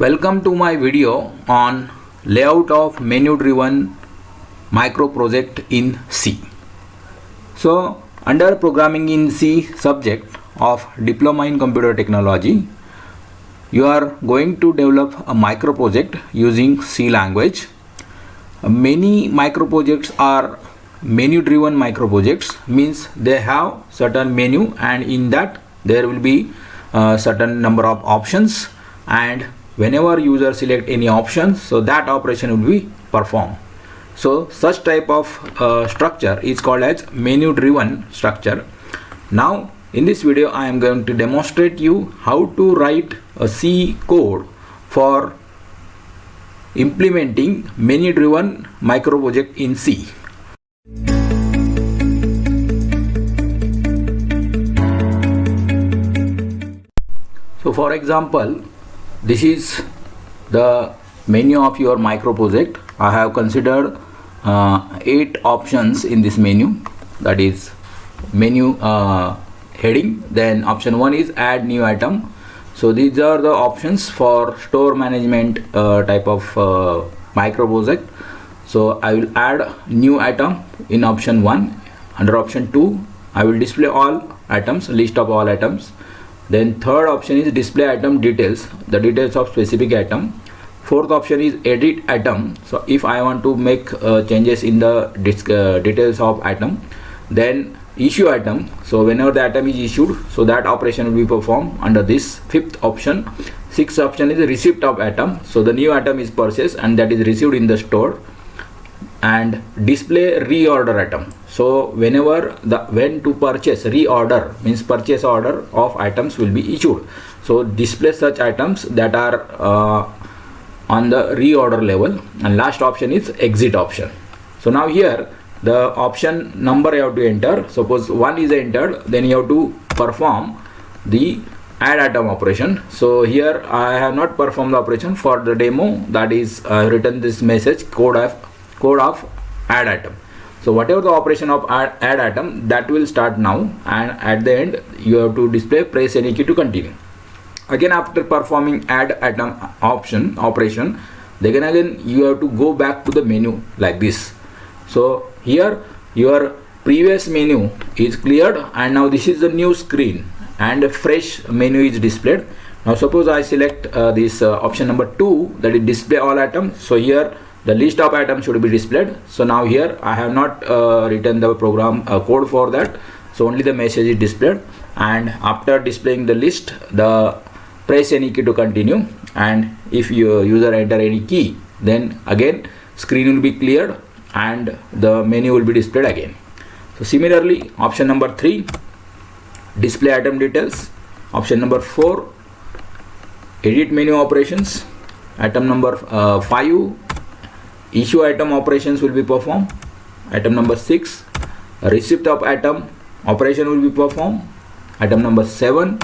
Welcome to my video on layout of menu driven micro project in C. So under programming in C subject of diploma in computer technology, you are going to develop a micro project using C language. Many micro projects are menu driven micro projects, means they have certain menu and in that there will be certain number of options, and whenever user select any option, so that operation will be performed. So such type of structure is called as menu driven structure. Now in this video I am going to demonstrate you how to write a C code for implementing menu driven micro project in C. So for example, this is the menu of your micro project. I have considered 8 options in this menu. That is menu heading. Then option 1 is add new item. So these are the options for store management type of micro project. So I will add new item in option 1. Under option 2 I will display all items, list of all items. Then third option is display item details, the details of specific item. Fourth option is edit item. So if I want to make changes in the details of item. Then issue item. So whenever the item is issued, so that operation will be performed under this fifth option. Sixth option is the receipt of item. So the new item is purchased and that is received in the store. And display reorder item. So whenever when to purchase, reorder means purchase order of items will be issued. So display such items that are on the reorder level. And last option is exit option. So now here the option number you have to enter. Suppose 1 is entered, then you have to perform the add item operation. So here I have not performed the operation for the demo. That is written this message code of add item. So whatever the operation of add item, that will start now, and at the end you have to display press any key to continue. Again after performing add item operation, then again you have to go back to the menu like this. So here your previous menu is cleared and now this is the new screen and a fresh menu is displayed. Now suppose I select this option number 2, that is display all items. So here the list of items should be displayed. So now here I have not written the program code for that, so only the message is displayed. And after displaying the list, the press any key to continue, and if your user enter any key, then again screen will be cleared and the menu will be displayed again. So similarly option number 3, display item details. Option number 4, edit menu operations. Item number 5, issue item operations will be performed. Item number 6, receipt of item operation will be performed. Item number 7,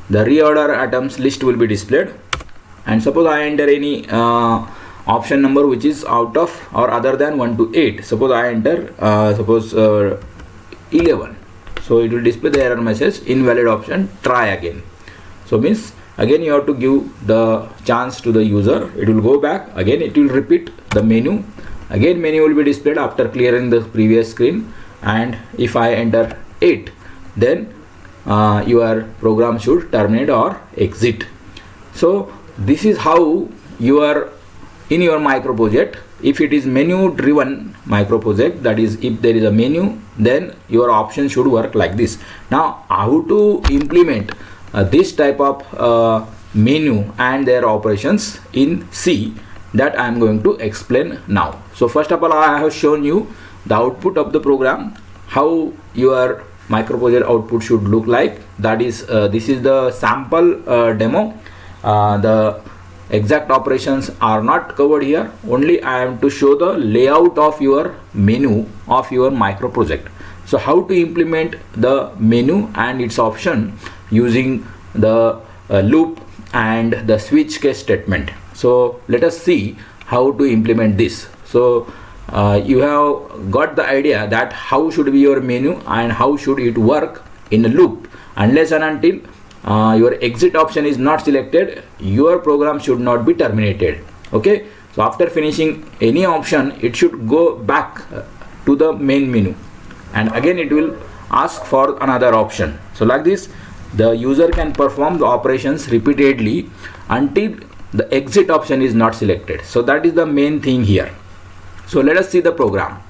the reorder items list will be displayed. And suppose I enter any option number which is out of or other than 1 to 8. Suppose I enter 11. So it will display the error message, invalid option, try again. So means again you have to give the chance to the user. It will go back again, it will repeat the menu. Again menu will be displayed after clearing the previous screen, and if I enter 8, then your program should terminate or exit. So this is how you are in your micro project. If it is menu driven micro project, that is if there is a menu, then your option should work like this. Now how to implement this type of menu and their operations in C, that I am going to explain now. So first of all I have shown you the output of the program, how your micro project output should look like. That is this is the sample demo. The exact operations are not covered here, only I am to show the layout of your menu of your micro project. So how to implement the menu and its option using the loop and the switch case statement. So let us see how to implement this. So you have got the idea that how should be your menu and how should it work in a loop. Unless and until your exit option is not selected, your program should not be terminated. Okay, so after finishing any option, it should go back to the main menu, and again it will ask for another option. So like this, the user can perform the operations repeatedly until the exit option is not selected. So that is the main thing here. So let us see the program.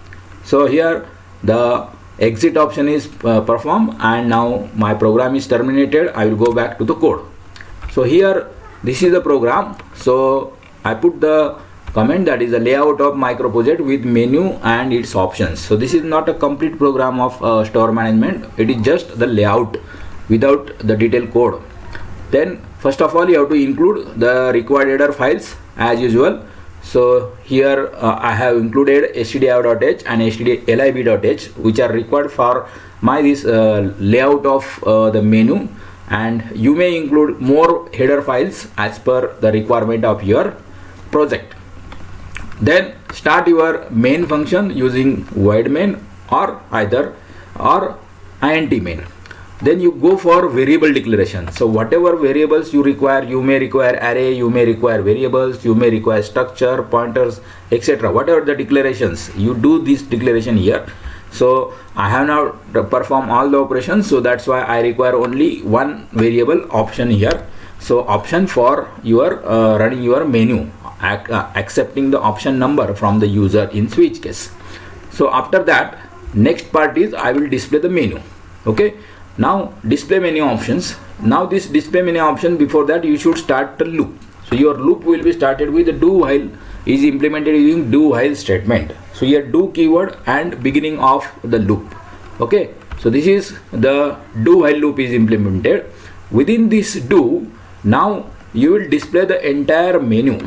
So here the exit option is performed, and now my program is terminated. I will go back to the code. So here this is the program. So I put the comment that is the layout of micro project with menu and its options. So this is not a complete program of store management. It is just the layout without the detailed code. Then first of all, you have to include the required header files as usual. So here I have included stdio.h and stdlib.h, which are required for my this layout of the menu, and you may include more header files as per the requirement of your project. Then start your main function using void main or int main. Then you go for variable declaration. So whatever variables you require, you may require array, you may require variables, you may require structure, pointers, etc. Whatever the declarations, you do this declaration here. So I have now performed all the operations, so that's why I require only one variable option here. So option for your running your menu, accepting the option number from the user in switch case. So after that, next part is I will display the menu. Okay, now display menu options. Now this display menu option, before that you should start the loop. So your loop will be started with the do while is implemented using do while statement. So here do keyword and beginning of the loop. Okay, so this is the do while loop is implemented. Within this do, now you will display the entire menu.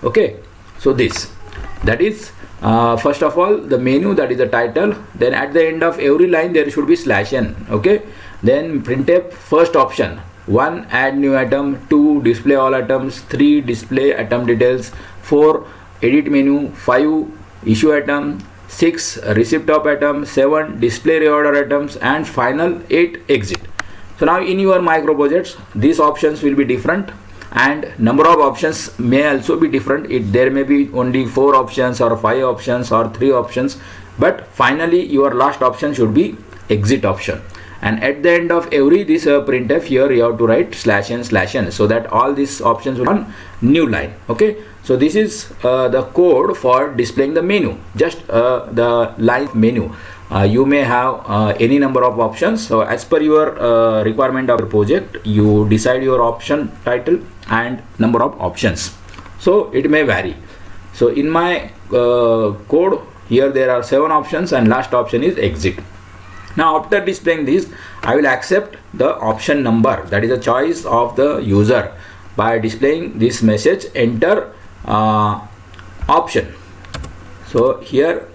Okay, so this, that is first of all the menu, that is the title. Then at the end of every line there should be /n. Okay, then printf first option, 1 add new item, 2 display all items, 3 display item details, 4 edit menu, 5 issue item, 6 receipt of item, 7 display reorder items, and final 8 exit. So now in your micro projects these options will be different, and number of options may also be different. There may be only 4 options or 5 options or 3 options, but finally your last option should be exit option. And at the end of every this printf, here you have to write /n/n, so that all these options will on new line. Okay, so this is the code for displaying the menu, just the line menu. You may have any number of options. So as per your requirement of your project, you decide your option title and number of options. So it may vary. So in my code here there are 7 options, and last option is exit. Now after displaying this, I will accept the option number, that is the choice of the user, by displaying this message enter option. So here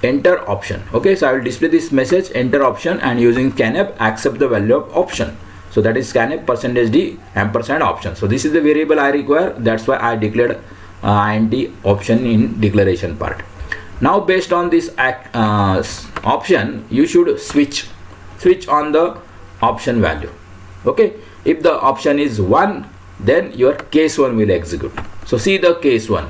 enter option. Okay, so I will display this message enter option, and using scanf accept the value of option. So that is scanf %d ampersand option. So this is the variable I require, that's why I declared int option in declaration part. Now based on this option, you should switch on the option value. Okay, if the option is 1, then your case 1 will execute. So see the case 1.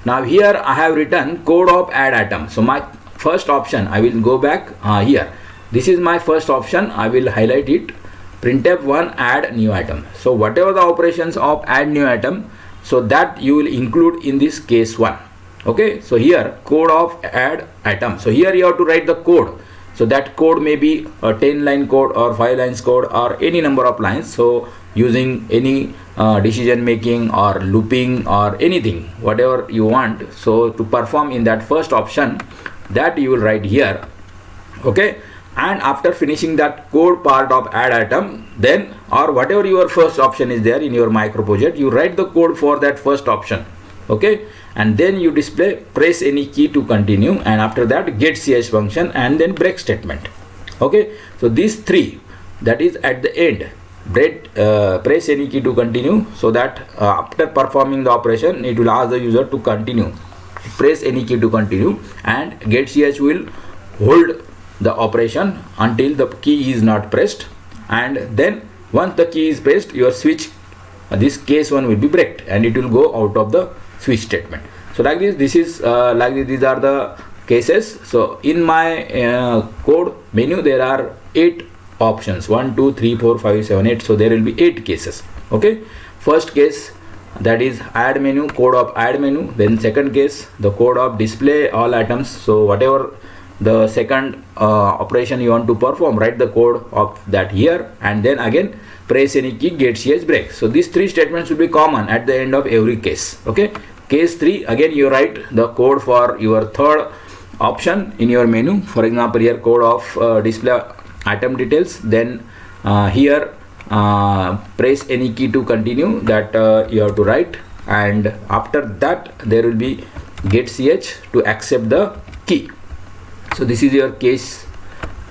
Now here I have written code of add item. So my first option, I will go back here. This is my first option. I will highlight it. Printf 1 add new item. So whatever the operations of add new item, so that you will include in this case 1. Okay, so here code of add item. So here you have to write the code. So that code may be a 10-line code or 5 lines code or any number of lines. So using any decision making or looping or anything, whatever you want. So to perform in that first option, that you will write here. Okay, and after finishing that code part of add item, then or whatever your first option is there in your micro project, you write the code for that first option. Okay, and then you display press any key to continue, and after that get ch function and then break statement. Okay, so these 3, that is at the end, press any key to continue, so that after performing the operation it will ask the user to continue, press any key to continue, and get ch will hold the operation until the key is not pressed, and then Once the key is pressed, your switch, this case 1 will be breaked and it will go out of the switch statement. So like this, this is like this, these are the cases. So in my code menu there are 8 options, 1 2 3 4 5 7 8. So there will be 8 cases. Okay, first case, that is add menu, code of add menu. Then second case, the code of display all items. So whatever the second operation you want to perform, write the code of that here, and then again press any key, get ch break. So these 3 statements will be common at the end of every case. Okay, case 3, again you write the code for your third option in your menu. For example, here code of display item details. Then here press any key to continue, that you have to write, and after that there will be get ch to accept the key. So this is your case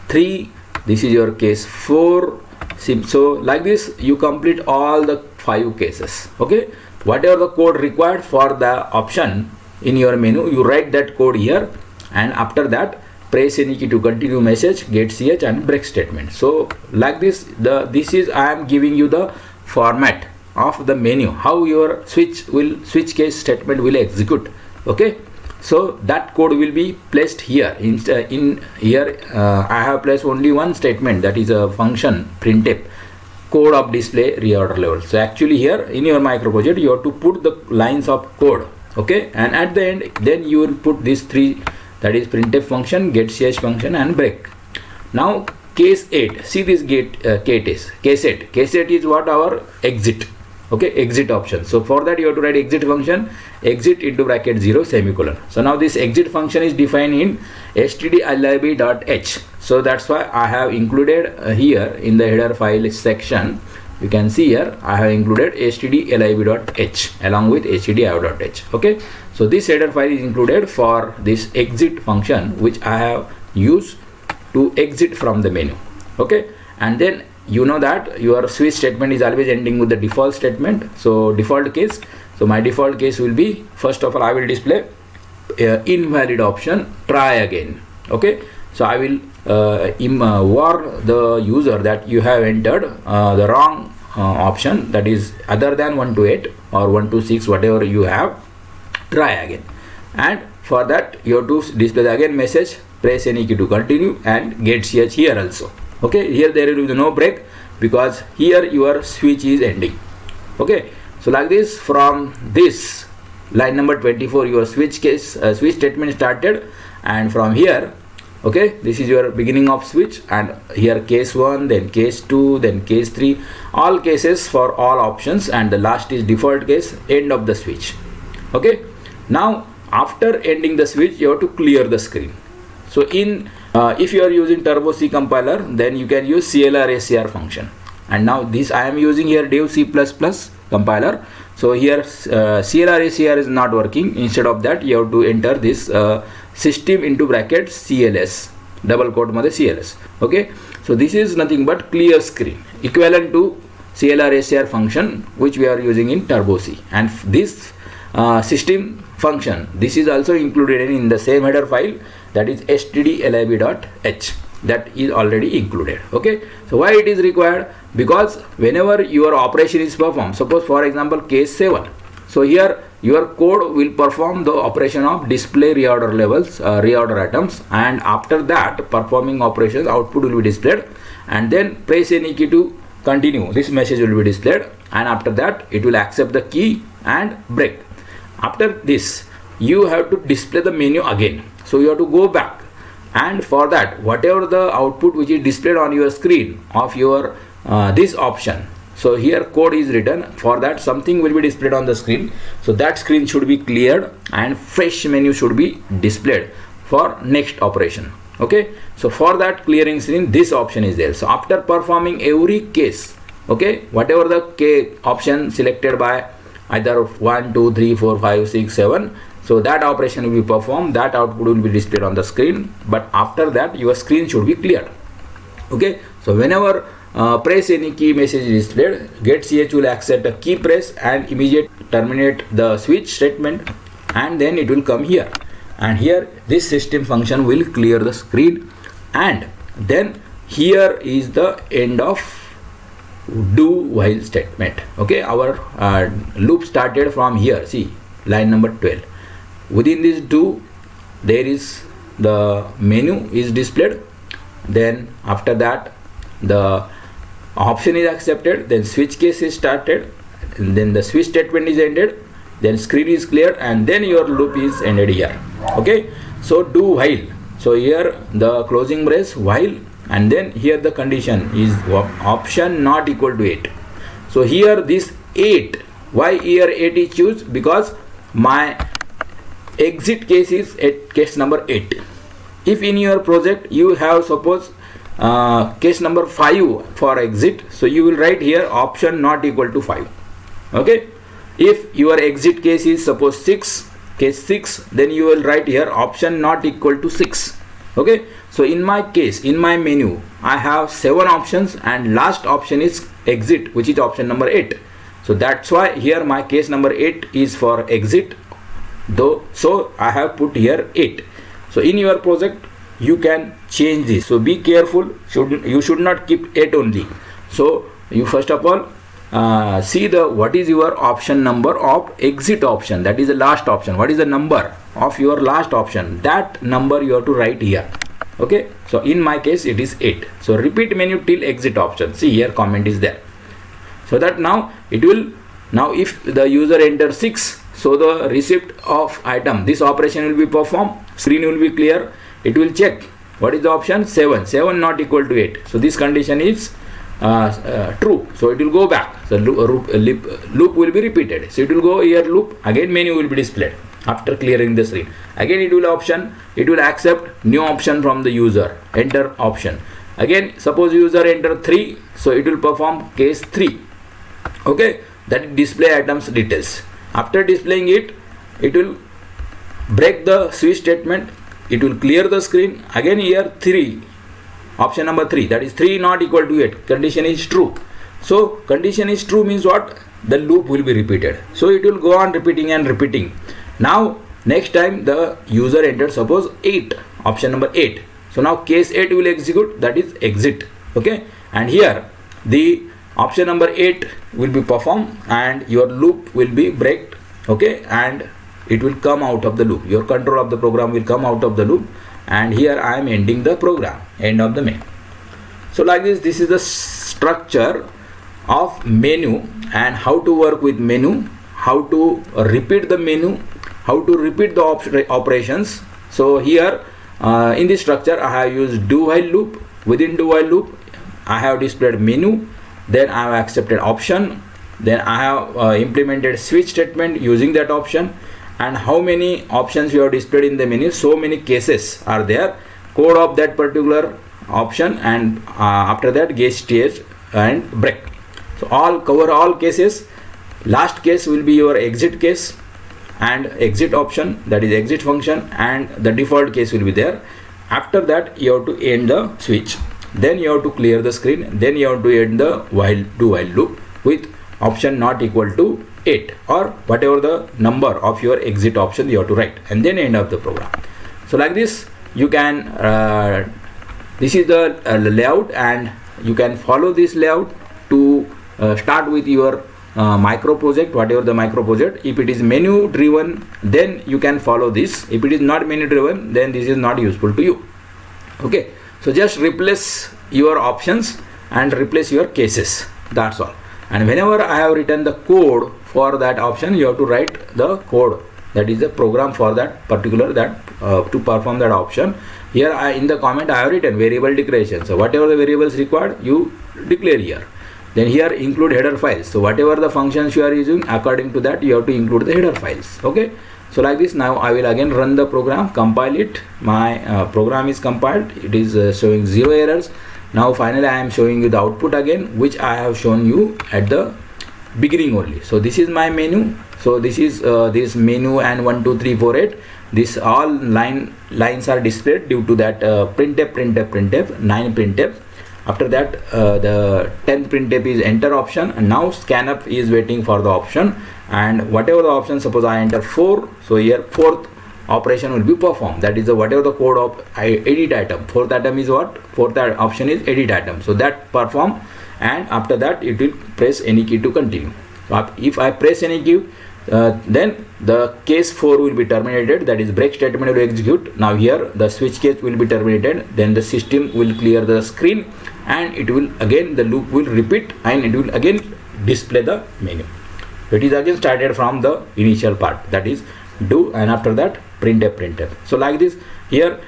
3, this is your case 4. So like this you complete all the 5 cases. Okay, whatever the code required for the option in your menu, you write that code here, and after that press any key to continue message, get ch and break statement. So like this, this is I am giving you the format of the menu, how your switch case statement will execute. Okay, so that code will be placed here. In here I have placed only one statement, that is a function printf, code of display reorder level. So actually here in your micro project you have to put the lines of code. Okay, and at the end then you will put these 3, that is printf function, get ch function and break. Now case 8, see this case 8 is what? Our exit. Okay, exit option. So for that you have to write exit function, exit into bracket 0 semicolon. So now this exit function is defined in stdlib.h. So that's why I have included here in the header file section, you can see here I have included stdlib.h along with stdio.h. Okay, so this header file is included for this exit function, which I have used to exit from the menu. Okay, and then you know that your switch statement is always ending with the default statement. So default case, so my default case will be, first of all I will display invalid option, try again. Okay, so I will warn the user that you have entered the wrong option, that is other than 1 to 8 or 1 to 6, whatever you have, try again. And for that you have to display the again message, press any key to continue and get ch here also. Okay, here there will be no break because here your switch is ending. Okay, so like this, from this line number 24 your switch statement started, and from here, okay, this is your beginning of switch, and here case 1, then case 2, then case 3, all cases for all options, and the last is default case, end of the switch. Okay, now after ending the switch you have to clear the screen. So in if you are using Turbo C compiler, then you can use CLR-ACR function, and now this I am using here Dev C++ compiler. So here CLR-ACR is not working. Instead of that you have to enter this system into bracket CLS, double quote मध्ये CLS. Okay, so this is nothing but clear screen, equivalent to CLR-ACR function which we are using in Turbo C. And this system function, this is also included in the same header file, that is stdlib.h, that is already included. Okay, so why it is required? Because whenever your operation is performed, suppose for example case 7, so here your code will perform the operation of display reorder levels, reorder items, and after that performing operations, output will be displayed, and then press any key to continue, this message will be displayed, and after that it will accept the key and break. After this you have to display the menu again, so you have to go back, and for that whatever the output which is displayed on your screen of your this option, so here code is written, for that something will be displayed on the screen, so that screen should be cleared and fresh menu should be displayed for next operation. Okay, so for that clearing screen this option is there. So after performing every case, okay, whatever the option selected by either 1 2 3 4 5 6 7, so that operation will be performed, that output will be displayed on the screen, but after that your screen should be cleared. Okay, so whenever press any key message is displayed, get ch will accept a key press and immediate terminate the switch statement, and then it will come here, and here this system function will clear the screen, and then here is the end of do while statement. Okay, our loop started from here. See, line number 12. Within this do, there is the menu is displayed. Then after that, the option is accepted. Then switch case is started. And then the switch statement is ended. Then screen is clear, and then your loop is ended here. Okay, so do while. So here the closing brace while, and then here the condition is option not equal to 8. So here this 8, why here 8 is choose? Because my exit case is at case number 8. If in your project you have suppose case number 5 for exit, so you will write here option not equal to 5. Okay, if your exit case is suppose 6, case 6, then you will write here option not equal to 6. Okay, so in my case, in my menu, I have 7 options, and last option is exit, which is option number 8. So that's why here my case number 8 is for exit, though, so I have put here 8. So in your project you can change this, so be careful, you should not keep 8 only. So you first of all see the what is your option number of exit option, that is the last option. What is the number of your last option? That number you have to write here. Okay, so in my case it is 8. So repeat menu till exit option. See here comment is there. So that now it will, now if the user enters 6, so the receipt of item, this operation will be performed, screen will be clear, it will check what is the option 7 not equal to 8. So this condition is true, so it will go back. So loop will be repeated. So it will go here loop, again menu will be displayed after clearing the screen. Again it will option, it will accept new option from the user, enter option. Again suppose user enter 3, so it will perform case 3. Okay, that is display items details. After displaying it, it will break the switch statement, it will clear the screen. Again here 3, option number 3, that is 3 not equal to 8, condition is true. So condition is true means what? The loop will be repeated. So it will go on repeating and repeating. Now next time the user enters suppose 8, option number 8. So now case 8 will execute, that is exit. Okay, and here the option number 8 will be performed and your loop will be breaked. Okay, and it will come out of the loop, your control of the program will come out of the loop, and here I am ending the program, end of the main. So like this is the structure of menu and how to work with menu, how to repeat the menu, how to repeat the operations. So here in this structure I have used do while loop. Within do while loop I have displayed menu, then I have accepted option, then I have implemented switch statement using that option. And how many options you have displayed in the menu, so many cases are there, code of that particular option, and after that get stage and break. So all cover all cases. Last case will be your exit case and exit option, that is exit function, and the default case will be there. After that you have to end the switch, then you have to clear the screen, then you have to end the do while loop with option not equal to 8 or whatever the number of your exit option you have to write, and then end of the program. So like this you can this is the layout, and you can follow this layout to start with your micro project, whatever the micro project. If it is menu driven, then you can follow this. If it is not menu driven, then this is not useful to you. Okay, so just replace your options and replace your cases, that's all. And whenever I have written the code for that option, you have to write the code, that is the program for that particular to perform that option. Here in the comment I have written variable declaration, so whatever the variables required you declare here. Then here include header files, so whatever the functions you are using, according to that you have to include the header files. Okay, so like this now I will again run the program, compile it. My program is compiled, it is showing 0 errors. Now finally I am showing you the output again, which I have shown you at the beginning only. So this is my menu. So this is this menu and 1 2 3 4 8, this all lines are displayed due to that printf 9 printf. After that the 10th printf is enter option, and now scanf is waiting for the option, and whatever the option, suppose I enter 4, so here 4th operation will be performed, that is the whatever the code of edit item. 4th item is what? 4th option is edit item, so that perform, and after that it will press any key to continue. So if I press any key, then the case 4 will be terminated, that is break statement will execute. Now here the switch case will be terminated, then the system will clear the screen, and it will again, the loop will repeat, and it will again display the menu. It is again started from the initial part, that is do, and after that printf. So like this, here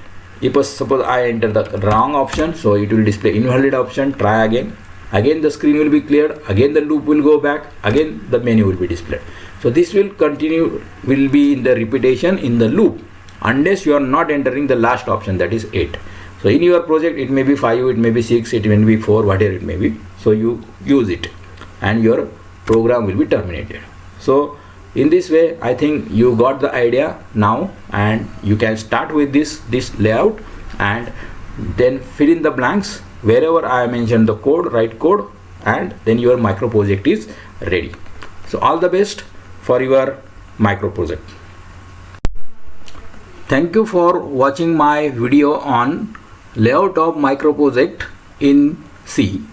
if suppose I enter the wrong option, so it will display invalid option, try again the screen will be cleared, again the loop will go back, again the menu will be displayed. So this will continue, will be in the repetition in the loop, unless you are not entering the last option, that is 8. So in your project it may be 5, it may be 6, it may be 4, whatever it may be. So you use it and your program will be terminated. So in this way, I think you got the idea now, and you can start with this layout and then fill in the blanks wherever I mentioned the code, write code, and then your micro project is ready. So all the best for your micro project. Thank you for watching my video on layout of micro project in C.